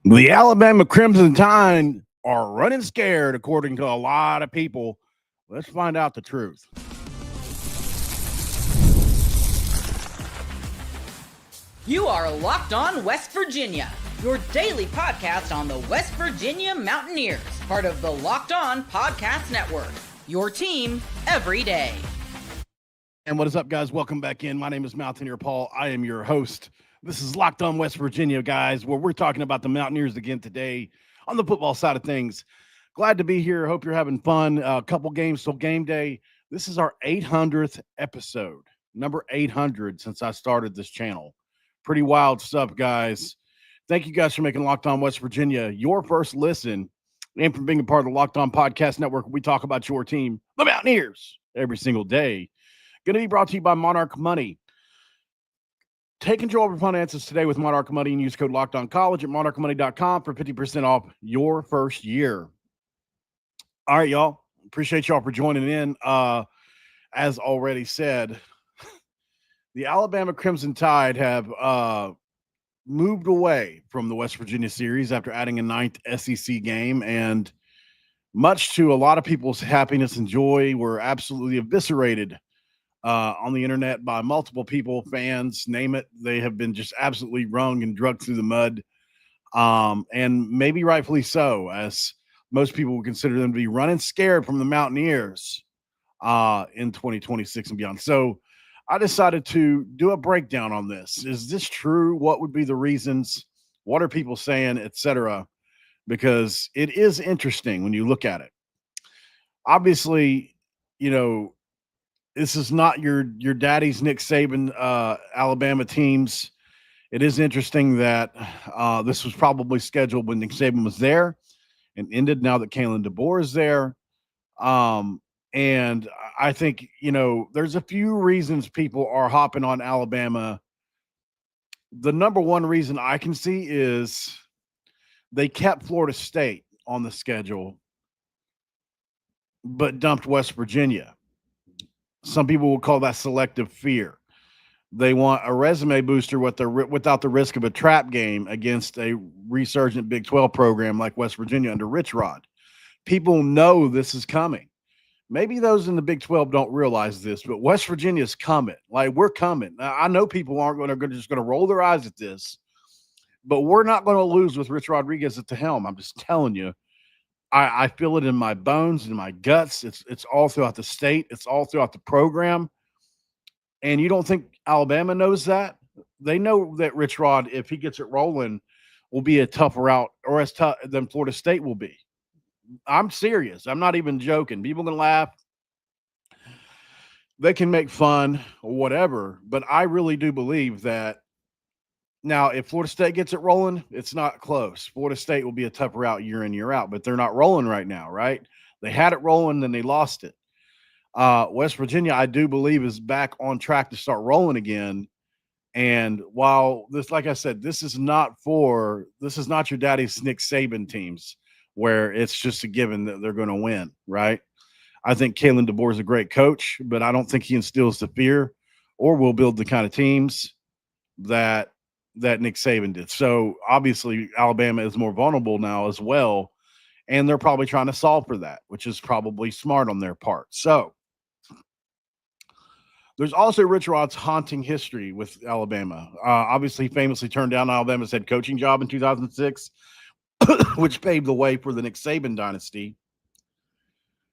The Alabama Crimson Tide are running scared, according to a lot of people. Let's find out the truth. You are Locked On West Virginia, your daily podcast on the West Virginia Mountaineers, part of the Locked On Podcast Network, your team every day. And what is up, guys? Welcome back in. My name is Mountaineer Paul. I am your host. This is Locked On West Virginia, guys, where we're talking about the Mountaineers again today on the football side of things. Glad to be here. Hope you're having fun. A couple games till game day. This is our 800th episode, number 800 since I started this channel. Pretty wild stuff, guys. Thank you guys for making Locked On West Virginia your first listen and for being a part of the Locked On Podcast Network. We talk about your team, the Mountaineers, every single day. Going to be brought to you by Monarch Money. Take control of your finances today with Monarch Money and use code LOCKEDONCollege at monarchmoney.com for 50% off your first year. All right, y'all. Appreciate y'all for joining in. As already said, the Alabama Crimson Tide have moved away from the West Virginia series after adding a 9th SEC game, and much to a lot of people's happiness and joy, were absolutely eviscerated on the internet by multiple people, fans, name it. They have been just absolutely wrung and drugged through the mud, and maybe rightfully so, as most people would consider them to be running scared from the Mountaineers in 2026 and beyond. So I decided to do a breakdown on this. Is this true? What would be the reasons? What are people saying, etc.? Because it is interesting when you look at it. Obviously, you know, this is not your daddy's Nick Saban Alabama teams. It is interesting that this was probably scheduled when Nick Saban was there and ended now that Kalen DeBoer is there. And I think, you know, there's a few reasons people are hopping on Alabama. The number one reason I can see is they kept Florida State on the schedule, but dumped West Virginia. Some people will call that selective fear. They want a resume booster without the risk of a trap game against a resurgent Big 12 program like West Virginia under Rich Rod. People know this is coming. Maybe those in the Big 12 don't realize this, but West Virginia is coming. Like, we're coming. Now, I know people aren't just going to roll their eyes at this, but we're not going to lose with Rich Rodriguez at the helm. I'm just telling you. I feel it in my bones, in my guts. It's all throughout the state. It's all throughout the program. And you don't think Alabama knows that? They know that Rich Rod, if he gets it rolling, will be a tougher route, or as tough than Florida State will be. I'm serious. I'm not even joking. People can laugh. They can make fun or whatever. But I really do believe that now, if Florida State gets it rolling, it's not close. Florida State will be a tougher route year in, year out, but they're not rolling right now, right? They had it rolling, then they lost it. West Virginia, I do believe, is back on track to start rolling again. And while this, like I said, this is not your daddy's Nick Saban teams where it's just a given that they're going to win, right? I think Kalen DeBoer is a great coach, but I don't think he instills the fear or will build the kind of teams that Nick Saban did. So obviously Alabama is more vulnerable now as well, and they're probably trying to solve for that, which is probably smart on their part. So there's also Rich Rod's haunting history with Alabama. Obviously, famously turned down Alabama's head coaching job in 2006, which paved the way for the Nick Saban dynasty.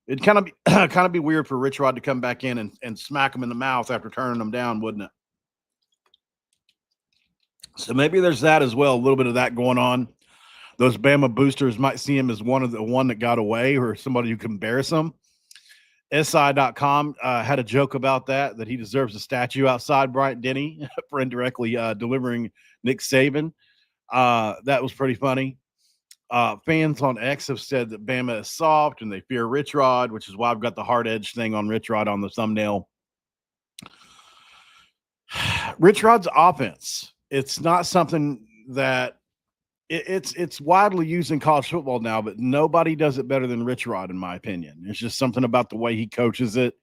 It'd kind of be weird for Rich Rod to come back in and smack him in the mouth after turning them down, wouldn't it? So maybe there's that as well, a little bit of that going on. Those Bama boosters might see him as one that got away, or somebody who can embarrass him. SI.com had a joke about that he deserves a statue outside Bryant-Denny for indirectly delivering Nick Saban. That was pretty funny. Fans on X have said that Bama is soft and they fear Rich Rod, which is why I've got the hard edge thing on Rich Rod on the thumbnail. Rich Rod's offense, it's not something that it's widely used in college football now, but nobody does it better than Rich Rod, in my opinion. It's just something about the way he coaches it,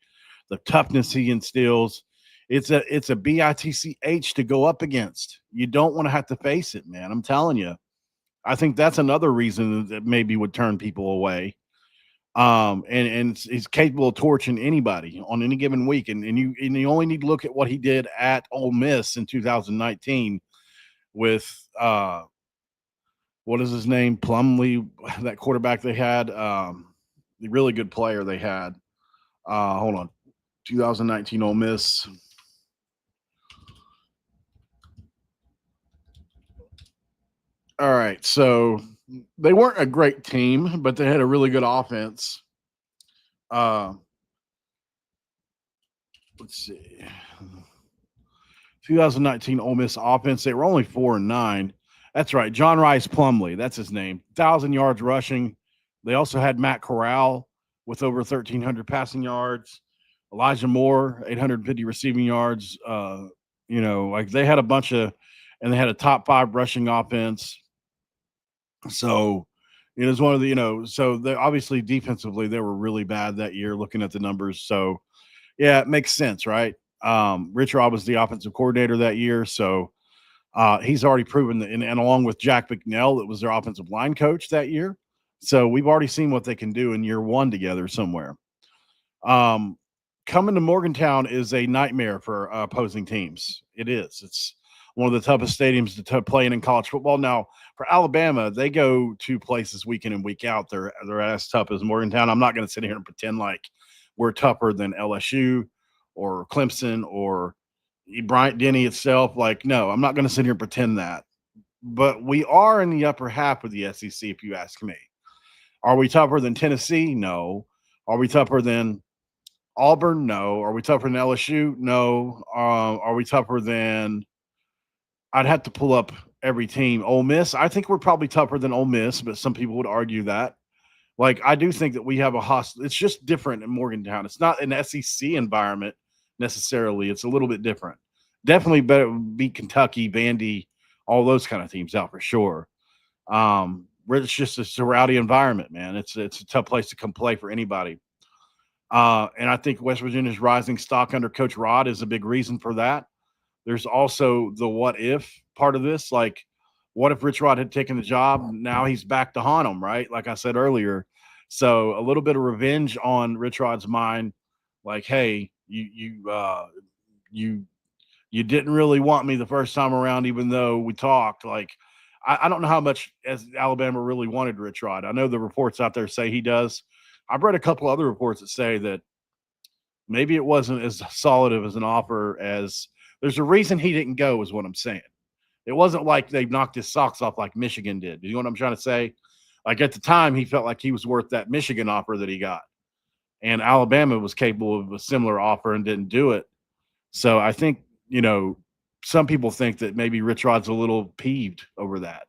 the toughness he instills. It's a bitch to go up against. You don't want to have to face it, man. I'm telling you. I think that's another reason that maybe would turn people away. And he's capable of torching anybody on any given week. And you only need to look at what he did at Ole Miss in 2019 with what is his name? Plumlee, that quarterback they had, the really good player they had. Hold on. 2019 Ole Miss. All right, so they weren't a great team, but they had a really good offense. Let's see. 2019 Ole Miss offense. They were only 4-9. That's right. John Rice Plumlee. That's his name. 1,000 yards rushing. They also had Matt Corral with over 1,300 passing yards. Elijah Moore, 850 receiving yards. Like they had a bunch of, and they had a top 5 rushing offense. So it was one of the, so they obviously defensively they were really bad that year. Looking at the numbers, so yeah, it makes sense, right? Rich Rod was the offensive coordinator that year, so he's already proven that, and along with Jack McNeil, that was their offensive line coach that year. So we've already seen what they can do in year one together somewhere. Coming to Morgantown is a nightmare for opposing teams. It is. It's one of the toughest stadiums to play in college football. Now, for Alabama, they go to places week in and week out. They're as tough as Morgantown. I'm not going to sit here and pretend like we're tougher than LSU or Clemson or Bryant Denny itself. Like, no, I'm not going to sit here and pretend that. But we are in the upper half of the SEC, if you ask me. Are we tougher than Tennessee? No. Are we tougher than Auburn? No. Are we tougher than LSU? No. Are we tougher than – I'd have to pull up every team. Ole Miss, I think we're probably tougher than Ole Miss, but some people would argue that. Like, I do think that we have a hostile – it's just different in Morgantown. It's not an SEC environment necessarily. It's a little bit different. Definitely better beat Kentucky, Vandy, all those kind of teams out for sure. It's just a rowdy environment, man. It's a tough place to come play for anybody. And I think West Virginia's rising stock under Coach Rod is a big reason for that. There's also the what if part of this. Like, what if Rich Rod had taken the job? Now he's back to haunt him, right? Like I said earlier. So a little bit of revenge on Rich Rod's mind. Like, hey, you didn't really want me the first time around, even though we talked. Like, I don't know how much as Alabama really wanted Rich Rod. I know the reports out there say he does. I've read a couple other reports that say that maybe it wasn't as solid of as an offer as there's a reason he didn't go, is what I'm saying. It wasn't like they knocked his socks off like Michigan did. You know what I'm trying to say? Like, at the time, he felt like he was worth that Michigan offer that he got. And Alabama was capable of a similar offer and didn't do it. So I think, some people think that maybe Rich Rod's a little peeved over that.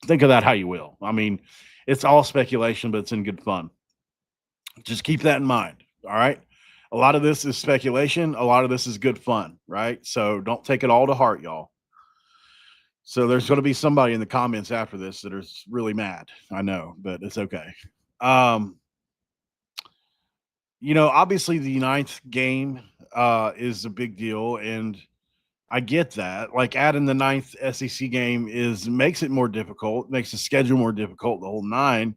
Think of that how you will. I mean, it's all speculation, but it's in good fun. Just keep that in mind. All right. A lot of this is speculation. A lot of this is good fun. Right. So don't take it all to heart, y'all. So there's going to be somebody in the comments after this that is really mad. I know, but it's okay. Obviously the 9th game is a big deal, and I get that. Like, adding the 9th SEC game makes it more difficult, makes the schedule more difficult, the whole 9,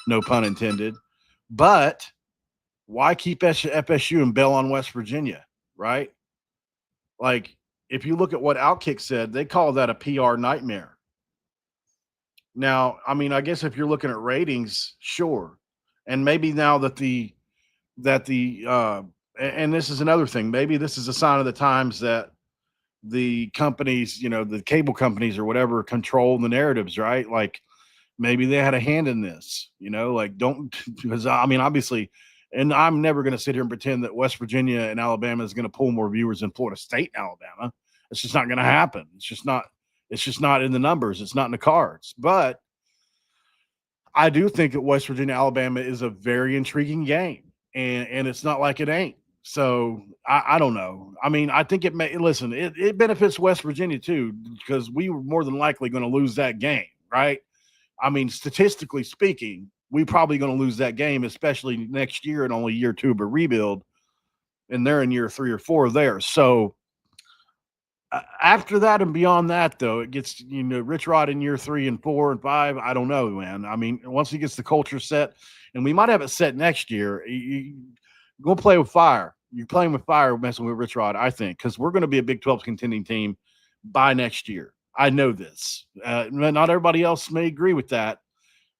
no pun intended. But why keep FSU and bail on West Virginia, right? Like, if you look at what Outkick said, they call that a PR nightmare. Now, I mean, I guess if you're looking at ratings, sure. And maybe now that and this is another thing, maybe this is a sign of the times that the companies, the cable companies or whatever, control the narratives, right? Like, maybe they had a hand in this, because I mean, obviously, and I'm never going to sit here and pretend that West Virginia and Alabama is going to pull more viewers than Florida State and Alabama. It's just not going to happen. It's just not in the numbers. It's not in the cards. But I do think that West Virginia, Alabama is a very intriguing game, and it's not like it ain't. So I don't know. I mean, I think it benefits West Virginia too, because we were more than likely going to lose that game, right? I mean, statistically speaking, we're probably going to lose that game, especially next year and only year 2 of a rebuild, and they're in year 3 or 4 there. So After that and beyond that, though, it gets, Rich Rod in year 3 and 4 and 5. I don't know, man. I mean, once he gets the culture set, and we might have it set next year, you go play with fire. You're playing with fire messing with Rich Rod, I think, because we're going to be a Big 12 contending team by next year. I know this. Not everybody else may agree with that,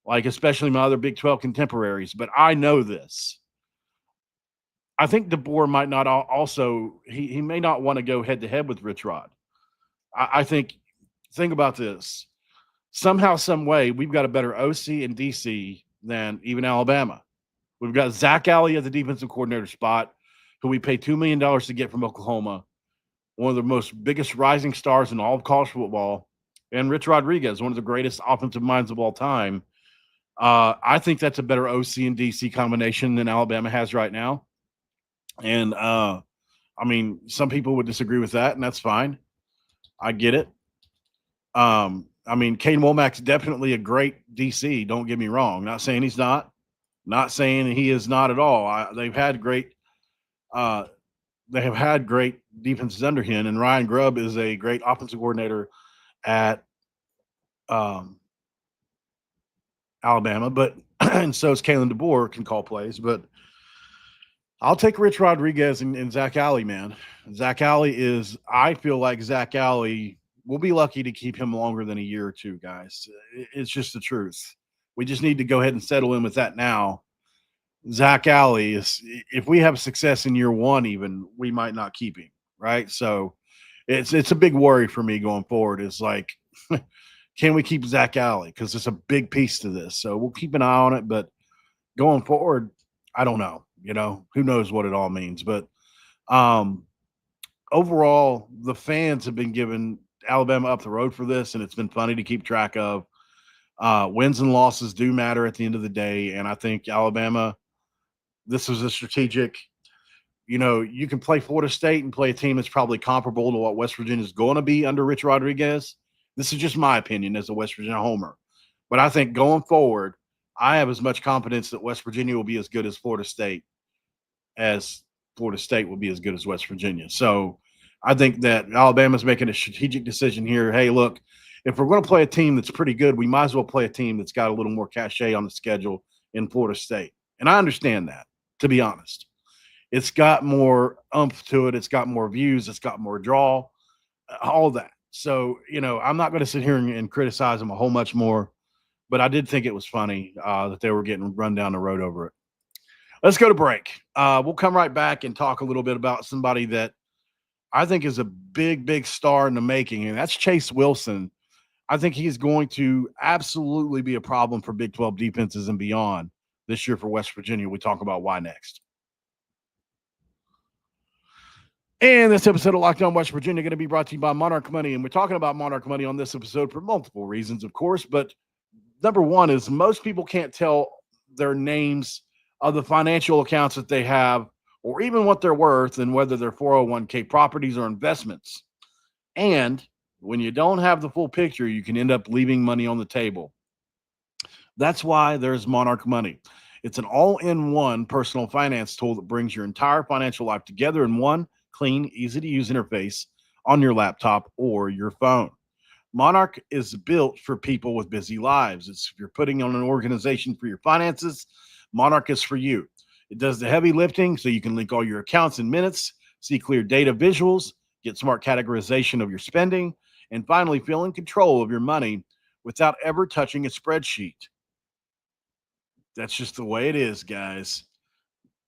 like especially my other Big 12 contemporaries, but I know this. I think DeBoer might not also he may not want to go head to head with Rich Rod. I think about this. Somehow, some way, we've got a better OC and DC than even Alabama. We've got Zach Alley at the defensive coordinator spot, who we paid $2 million to get from Oklahoma, one of the most biggest rising stars in all of college football, and Rich Rodriguez, one of the greatest offensive minds of all time. I think that's a better OC and DC combination than Alabama has right now. And I mean, some people would disagree with that, and that's fine. I get it. I mean, Kane Womack's definitely a great DC. Don't get me wrong. Not saying he's not. Not saying he is not at all. They've had great. They have had great defenses under him, and Ryan Grubb is a great offensive coordinator at Alabama. But and so is Kalen DeBoer, can call plays. But I'll take Rich Rodriguez and Zach Alley, man. Zach Alley is. I feel like Zach Alley. We'll be lucky to keep him longer than a year or two, guys. It's just the truth. We just need to go ahead and settle in with that now. Zach Alley is, if we have success in year 1, even, we might not keep him, right? So it's a big worry for me going forward. Is like, can we keep Zach Alley? Because it's a big piece to this. So we'll keep an eye on it. But going forward, I don't know. Who knows what it all means. But overall, the fans have been giving Alabama up the road for this, and it's been funny to keep track of. Wins and losses do matter at the end of the day, and I think Alabama, this was a strategic. You can play Florida State and play a team that's probably comparable to what West Virginia is going to be under Rich Rodriguez. This is just my opinion as a West Virginia homer. But I think going forward, I have as much confidence that West Virginia will be as good as Florida State will be as good as West Virginia. So I think that Alabama's making a strategic decision here. Hey, look, if we're going to play a team that's pretty good, we might as well play a team that's got a little more cachet on the schedule in Florida State. And I understand that, to be honest. It's got more oomph to it. It's got more views. It's got more draw, all that. So, I'm not going to sit here and criticize them a whole much more, but I did think it was funny that they were getting run down the road over it. Let's go to break. We'll come right back and talk a little bit about somebody that I think is a big, big star in the making, and that's Chase Wilson. I think he's going to absolutely be a problem for Big 12 defenses and beyond this year for West Virginia. We talk about why next. And this episode of Locked On West Virginia going to be brought to you by Monarch Money. And we're talking about Monarch Money on this episode for multiple reasons, of course. But number one is most people can't tell their names of the financial accounts that they have or even what they're worth and whether they're 401k properties or investments. And when you don't have the full picture, you can end up leaving money on the table. That's why there's Monarch Money. It's an all-in-one personal finance tool that brings your entire financial life together in one clean, easy-to-use interface on your laptop or your phone. Monarch is built for people with busy lives. If you're putting on an organization for your finances, Monarch is for you. It does the heavy lifting so you can link all your accounts in minutes, see clear data visuals, get smart categorization of your spending, and finally feel in control of your money without ever touching a spreadsheet. That's just the way it is, guys.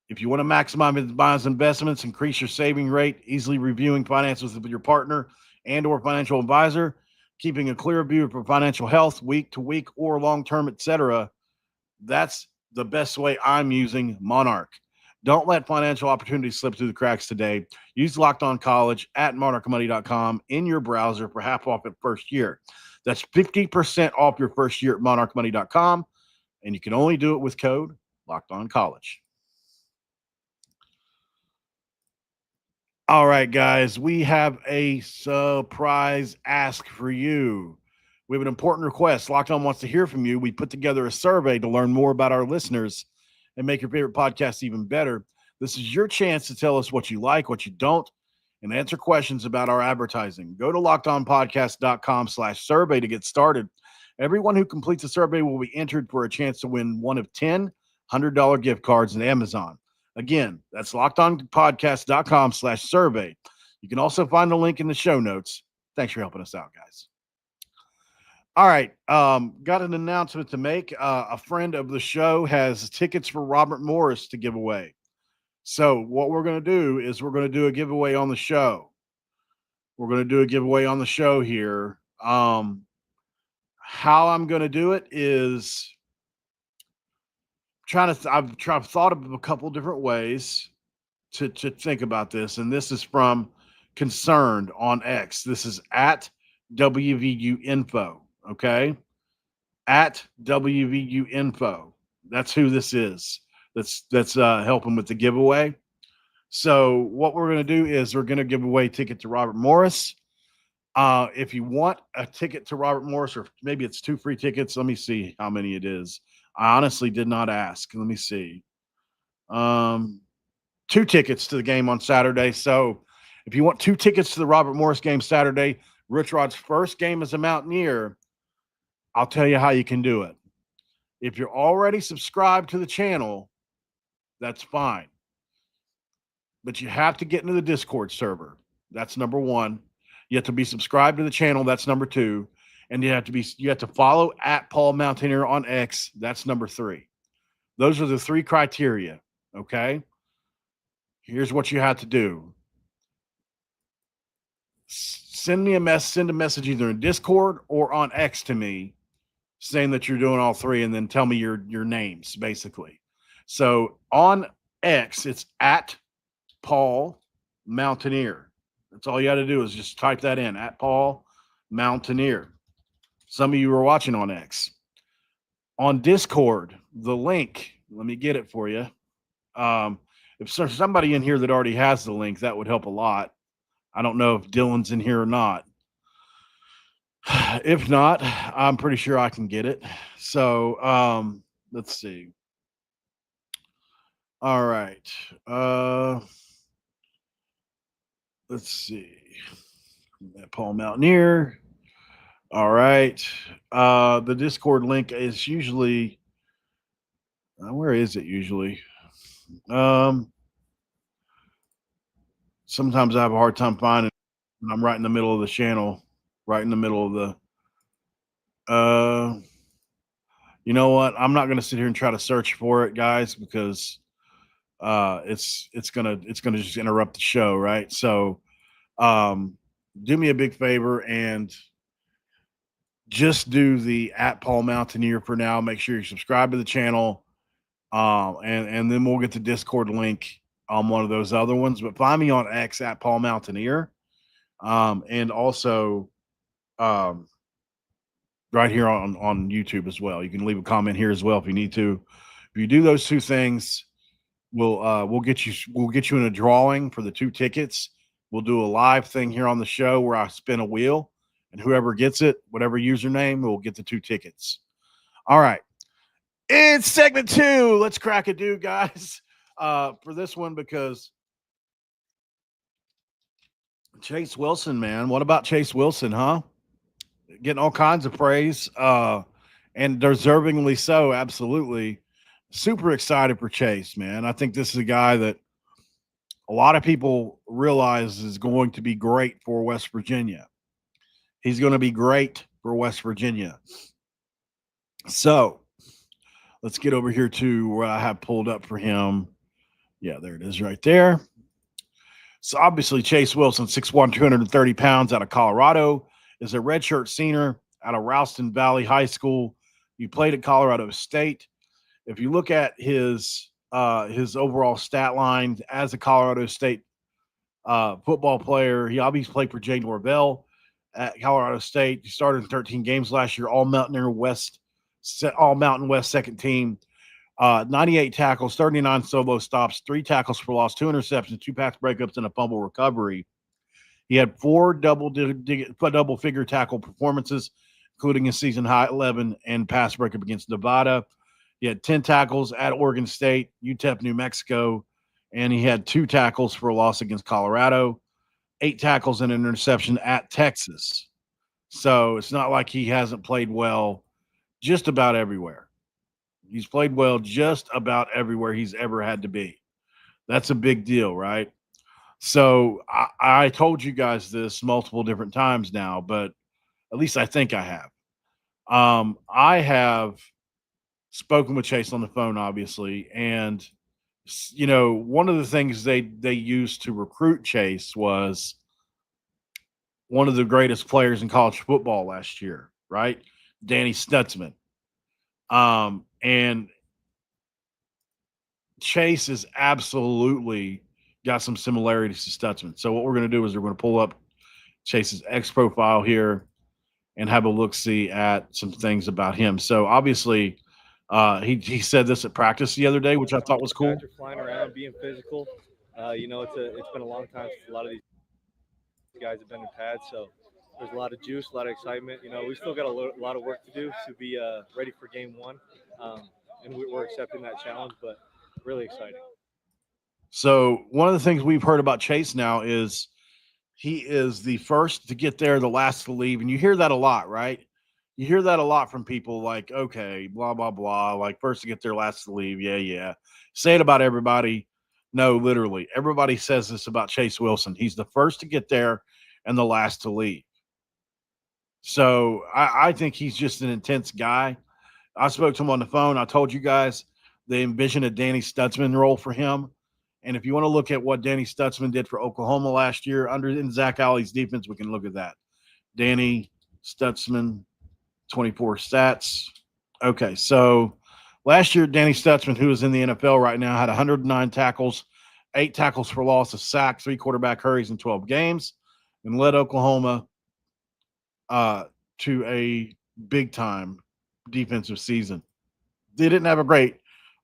If you want to maximize investments, increase your saving rate, easily reviewing finances with your partner and or financial advisor, keeping a clear view of your financial health week to week or long-term, etc., that's the best way I'm using Monarch. Don't let financial opportunities slip through the cracks today. Use Locked On College at monarchmoney.com in your browser for half off at first year. That's 50% off your first year at monarchmoney.com, and you can only do it with code Locked On College. All right, guys, we have a surprise ask for you. We have an important request. Locked On wants to hear from you. We put together a survey to learn more about our listeners and make your favorite podcast even better. This is your chance to tell us what you like, what you don't, and answer questions about our advertising. Go to lockedonpodcast.com/survey to get started. Everyone who completes a survey will be entered for a chance to win one of 10 $100 gift cards in Amazon. Again, that's lockedonpodcast.com/survey. You can also find the link in the show notes. Thanks for helping us out, guys. All right. Got an announcement to make. A friend of the show has tickets for Robert Morris to give away. So what we're going to do is we're going to do a giveaway on the show. We're going to do a giveaway on the show here. How I'm going to do it is I've thought of a couple different ways to think about this. And this is from Concerned on X. This is at WVU Info. Okay. At WVU Info. That's who this is. That's helping with the giveaway. So what we're going to do is we're going to give away a ticket to Robert Morris. If you want a ticket to Robert Morris, or maybe it's 2 free tickets. Let me see how many it is. I honestly did not ask. Let me see. 2 tickets to the game on Saturday. So if you want 2 tickets to the Robert Morris game Saturday, Rich Rod's first game as a Mountaineer, I'll tell you how you can do it. If you're already subscribed to the channel, that's fine. But you have to get into the Discord server. That's number 1. You have to be subscribed to the channel. That's number 2. And you have to follow at Paul Mountaineer on X. That's number 3. Those are the 3 criteria. Okay. Here's what you have to do. Send a message either in Discord or on X to me saying that you're doing all 3, and then tell me your names, basically. So on X, it's at Paul Mountaineer. That's all you got to do is just type that in, at Paul Mountaineer. Some of you are watching on X. On Discord, the link, let me get it for you. If there's somebody in here that already has the link, that would help a lot. I don't know if Dylan's in here or not. If not, I'm pretty sure I can get it. So let's see. All right. Let's see. Paul Mountaineer. All right. The Discord link is usually where is it usually? Sometimes I have a hard time finding it. I'm right in the middle of the channel, right in the middle of the you know what? I'm not gonna sit here and try to search for it, guys, because it's gonna just interrupt the show, right? So do me a big favor and just do the at Paul Mountaineer for now. Make sure you subscribe to the channel, and then we'll get the Discord link on one of those other ones. But find me on X at Paul Mountaineer, and also right here on YouTube as well. You can leave a comment here as well if you need to. If you do those 2 things, we'll get you in a drawing for the 2 tickets. We'll do a live thing here on the show where I spin a wheel, and whoever gets it, whatever username, will get the 2 tickets. All right. It's segment 2. Let's crack a do, guys, for this one, because Chase Wilson, man. What about Chase Wilson, huh? Getting all kinds of praise, and deservingly so, absolutely. Super excited for Chase, man. I think this is a guy that a lot of people realize is going to be great for West Virginia. He's going to be great for West Virginia. So let's get over here to what I have pulled up for him. Yeah, there it is right there. So obviously Chase Wilson, 6'1", 230 pounds, out of Colorado, is a redshirt senior out of Ralston Valley High School. He played at Colorado State. If you look at his overall stat line as a Colorado State football player, he obviously played for Jay Norvell at Colorado State. He started in 13 games last year, all Mountain West second team. 98 tackles, 39 solo stops, 3 tackles for loss, 2 interceptions, 2 pass breakups, and a fumble recovery. He had 4 double-figure tackle performances, including a season high 11 and pass breakup against Nevada. He had 10 tackles at Oregon State, UTEP, New Mexico, and he had 2 tackles for a loss against Colorado. 8 tackles and an interception at Texas. So it's not like he hasn't played well just about everywhere. He's played well just about everywhere he's ever had to be. That's a big deal, right? So I told you guys this multiple different times now, but at least I think I have. I have spoken with Chase on the phone, obviously, and one of the things they used to recruit Chase was one of the greatest players in college football last year, right? Danny Stutzman. And Chase is absolutely got some similarities to Stutzman. So what we're going to do is we're going to pull up Chase's X profile here and have a look-see at some things about him. So obviously, he said this at practice the other day, which I thought was cool. Guys are flying around, being physical. It's been a long time since a lot of these guys have been in pads, so there's a lot of juice, a lot of excitement. We still got a lot of work to do to be ready for game one, and we're accepting that challenge, but really exciting. So one of the things we've heard about Chase now is he is the first to get there, the last to leave. And you hear that a lot, right? You hear that a lot from people like, okay, blah, blah, blah, like first to get there, last to leave. Yeah, yeah. Say it about everybody. No, literally. Everybody says this about Chase Wilson. He's the first to get there and the last to leave. So I think he's just an intense guy. I spoke to him on the phone. I told you guys they envision a Danny Stutzman role for him. And if you want to look at what Danny Stutzman did for Oklahoma last year in Zach Alley's defense, we can look at that. Danny Stutzman, 24 stats. Okay, so last year, Danny Stutzman, who is in the NFL right now, had 109 tackles, 8 tackles for loss, a sack, 3 quarterback hurries in 12 games, and led Oklahoma to a big-time defensive season. They didn't have a great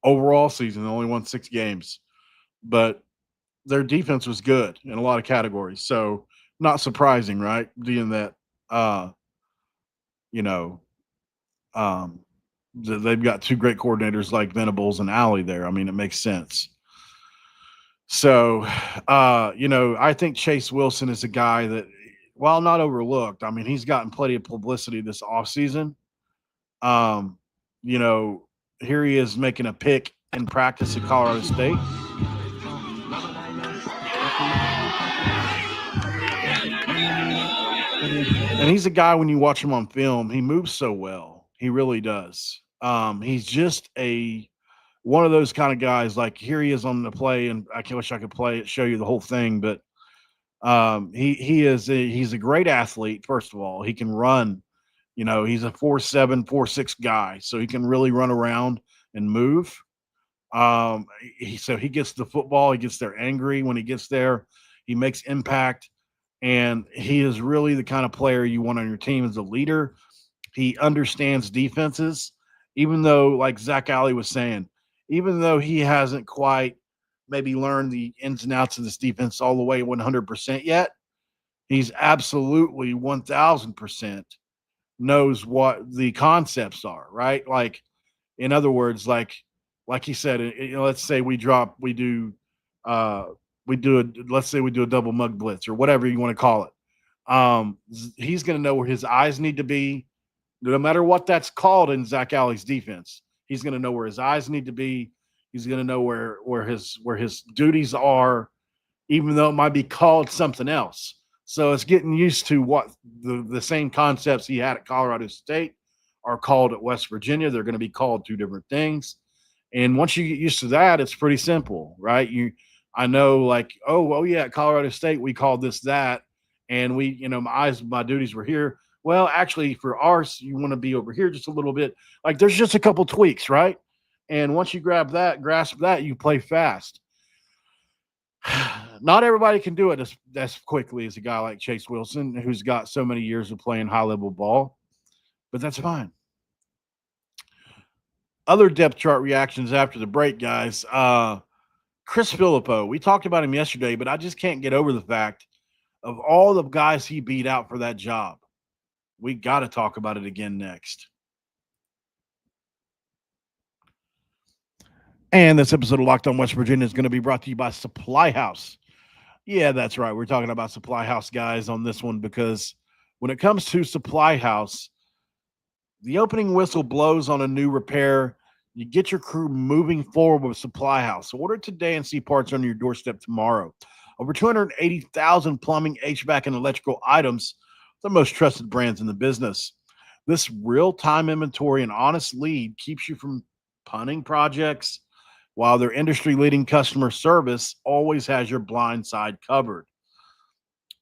overall season. They only won 6 games. But their defense was good in a lot of categories. So not surprising, right? Being that, they've got 2 great coordinators like Venables and Alley there. I mean, it makes sense. So, I think Chase Wilson is a guy that, while not overlooked, I mean, he's gotten plenty of publicity this offseason. Here he is making a pick in practice at Colorado State. And he's a guy, when you watch him on film, he moves so well. He really does. He's just one of those kind of guys. Like, here he is on the play, and I wish I could show you the whole thing, but he's a great athlete. First of all, he can run. He's a 4'7", 4'6" guy, so he can really run around and move. So he gets the football, he gets there angry when he gets there, he makes impact. And he is really the kind of player you want on your team as a leader. He understands defenses, even though, like Zach Alley was saying, even though he hasn't quite maybe learned the ins and outs of this defense all the way 100% yet, he's absolutely 1,000% knows what the concepts are, right? Like, in other words, like he said, let's say let's say we do a double mug blitz or whatever you want to call it. He's going to know where his eyes need to be, no matter what that's called in Zach Alley's defense. He's going to know where his eyes need to be. He's going to know where his duties are, even though it might be called something else. So it's getting used to what the same concepts he had at Colorado State are called at West Virginia. They're going to be called 2 different things. And once you get used to that, it's pretty simple, right? I know, like, at Colorado State, we called this that, and my duties were here. Well, actually, for ours, you want to be over here just a little bit. Like, there's just a couple tweaks, right? And once you grasp that, you play fast. Not everybody can do it as quickly as a guy like Chase Wilson, who's got so many years of playing high-level ball, but that's fine. Other depth chart reactions after the break, guys. Chris Phillippo, we talked about him yesterday, but I just can't get over the fact of all the guys he beat out for that job. We got to talk about it again next. And this episode of Locked On West Virginia is going to be brought to you by Supply House. Yeah, that's right. We're talking about Supply House guys on this one because when it comes to Supply House, the opening whistle blows on a new repair. You get your crew moving forward with Supply House. Order today and see parts on your doorstep tomorrow. Over 280,000 plumbing, HVAC, and electrical items, the most trusted brands in the business. This real time inventory and honest lead keeps you from punting projects, while their industry leading customer service always has your blind side covered.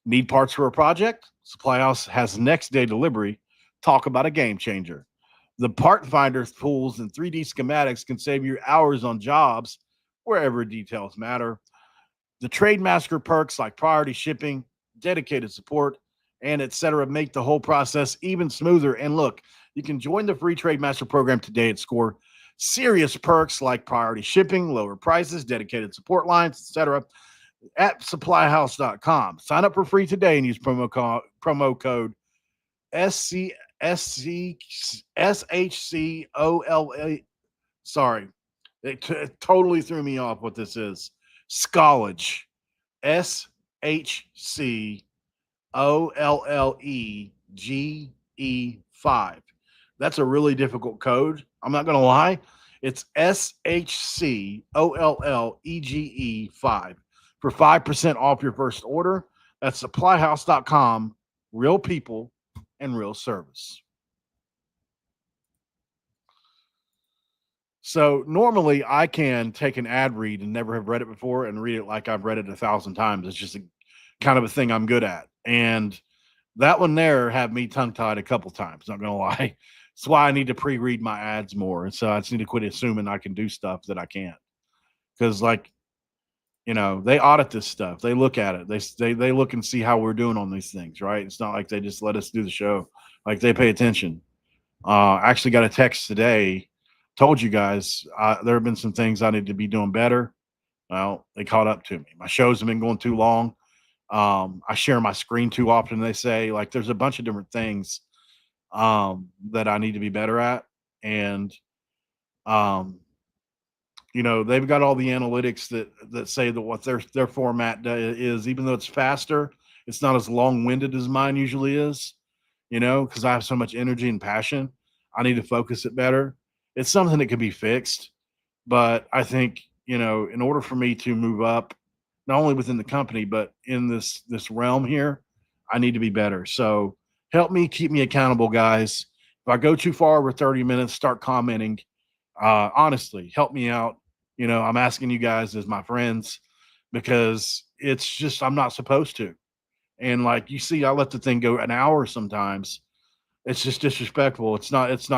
Need parts for a project? Supply House has next day delivery. Talk about a game changer. The part finder tools and 3D schematics can save you hours on jobs wherever details matter. The Trademaster perks like priority shipping, dedicated support, and etc. make the whole process even smoother. And look, you can join the free Trademaster program today and score serious perks like priority shipping, lower prices, dedicated support lines, etc. at supplyhouse.com. Sign up for free today and use promo code SHCOLA. Sorry, it totally threw me off what this is. Schollage. SHCOLLEGE5. That's a really difficult code. I'm not going to lie. It's SHCOLLEGE5 for 5% off your first order. That's supplyhouse.com. Real people and real service. So normally I can take an ad read and never have read it before and read it like I've read it 1,000 times. It's just a kind of a thing I'm good at. And that one there had me tongue tied a couple times. Not gonna lie. That's why I need to pre-read my ads more. And so I just need to quit assuming I can do stuff that I can't. Because they audit this stuff. They look at it. They look and see how we're doing on these things, right? It's not like they just let us do the show. Like they pay attention. I actually got a text today. Told you guys there have been some things I need to be doing better. Well, they caught up to me. My shows have been going too long. I share my screen too often. They say like there's a bunch of different things that I need to be better at, and they've got all the analytics that say that what their format is, even though it's faster, it's not as long winded as mine usually is. Because I have so much energy and passion, I need to focus it better. It's something that can be fixed, but I think in order for me to move up, not only within the company but in this realm here, I need to be better. So help me, keep me accountable, guys. If I go too far over 30 minutes, start commenting. Honestly, help me out. I'm asking you guys as my friends because it's just I'm not supposed to. And like you see, I let the thing go an hour sometimes. It's just disrespectful. It's not, it's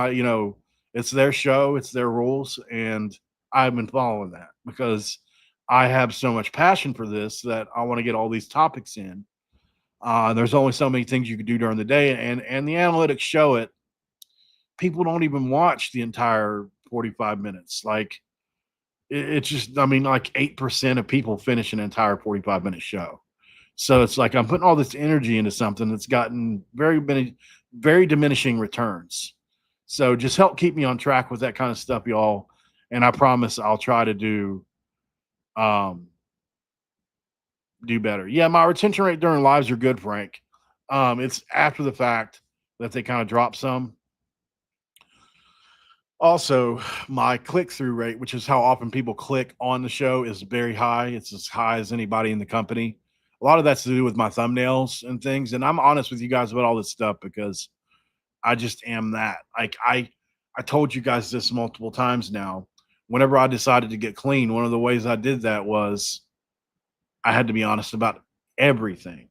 their show, it's their rules, and I've been following that because I have so much passion for this that I want to get all these topics in. There's only so many things you can do during the day, and the analytics show it. People don't even watch the entire 45 minutes. Like it's just, I mean, like 8% of people finish an entire 45-minute show. So it's like I'm putting all this energy into something that's gotten very diminishing returns. So just help keep me on track with that kind of stuff, y'all. And I promise I'll try to do better. Yeah, my retention rate during lives are good, Frank. It's after the fact that they kind of drop some. Also, my click-through rate, which is how often people click on the show, is very high. It's as high as anybody in the company. A lot of that's to do with my thumbnails and things. And I'm honest with you guys about all this stuff because I just am that. Like I told you guys this multiple times now. Whenever I decided to get clean, one of the ways I did that was I had to be honest about everything.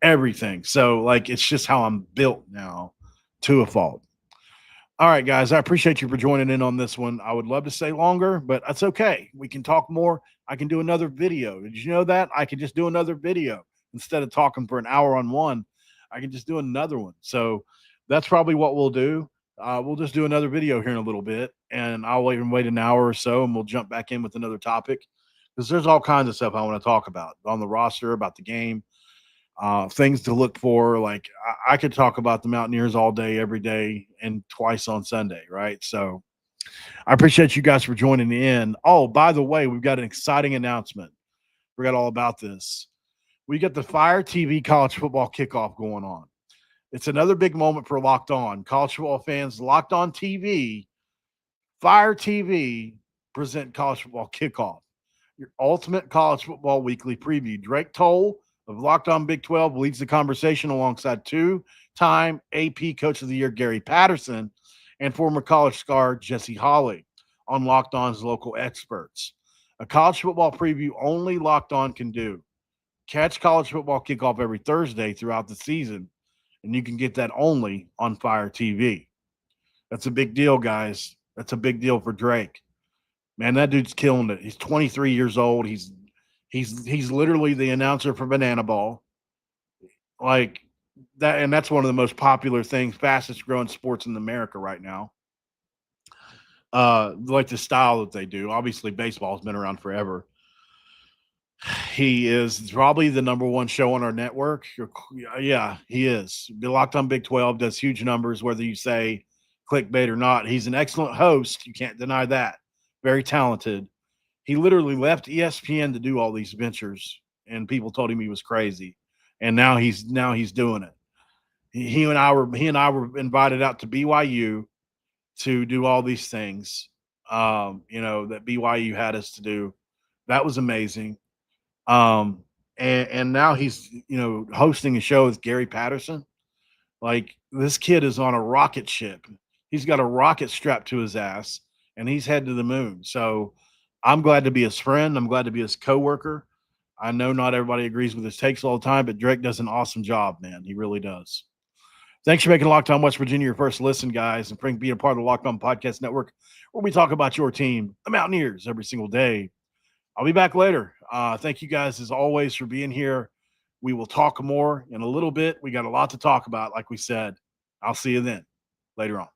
Everything. So like it's just how I'm built now to a fault. All right, guys, I appreciate you for joining in on this one. I would love to stay longer, but that's okay. We can talk more. I can do another video. Did you know that? I could just do another video instead of talking for an hour on one. I can just do another one. So that's probably what we'll do. We'll just do another video here in a little bit, and I'll even wait an hour or so, and we'll jump back in with another topic because there's all kinds of stuff I want to talk about on the roster, about the game, things to look for. Like I could talk about the Mountaineers all day, every day, and twice on Sunday, right? So I appreciate you guys for joining in. Oh, by the way, we've got an exciting announcement. Forgot all about this. We got the Fire TV college football kickoff going on. It's another big moment for Locked On. College football fans, Locked On TV, Fire TV present college football kickoff. Your ultimate college football weekly preview. Drake Toll of Locked On Big 12 leads the conversation alongside two-time AP Coach of the Year Gary Patterson and former college star Jesse Holley on Locked On's local experts. A college football preview only Locked On can do. Catch college football kickoff every Thursday throughout the season, and you can get that only on Fire TV. That's a big deal, guys. That's a big deal for Drake. Man, that dude's killing it. He's 23 years old. He's literally the announcer for Banana Ball. Like that, and that's one of the most popular things, fastest growing sports in America right now. Like the style that they do. Obviously, baseball has been around forever. He is probably the number one show on our network. Yeah, he is. Be Locked On Big 12 does huge numbers, whether you say clickbait or not. He's an excellent host. You can't deny that. Very talented. He literally left ESPN to do all these ventures, and people told him he was crazy. And now he's doing it. He and I were invited out to BYU to do all these things. That BYU had us to do. That was amazing. And now he's hosting a show with Gary Patterson. Like, this kid is on a rocket ship. He's got a rocket strapped to his ass, and he's headed to the moon. So I'm glad to be his friend. I'm glad to be his coworker. I know not everybody agrees with his takes all the time, but Drake does an awesome job, man. He really does. Thanks for making Locked On West Virginia your first listen, guys, and for being a part of the Locked On Podcast Network, where we talk about your team, the Mountaineers, every single day. I'll be back later. Thank you guys, as always, for being here. We will talk more in a little bit. We got a lot to talk about, like we said. I'll see you then. Later on.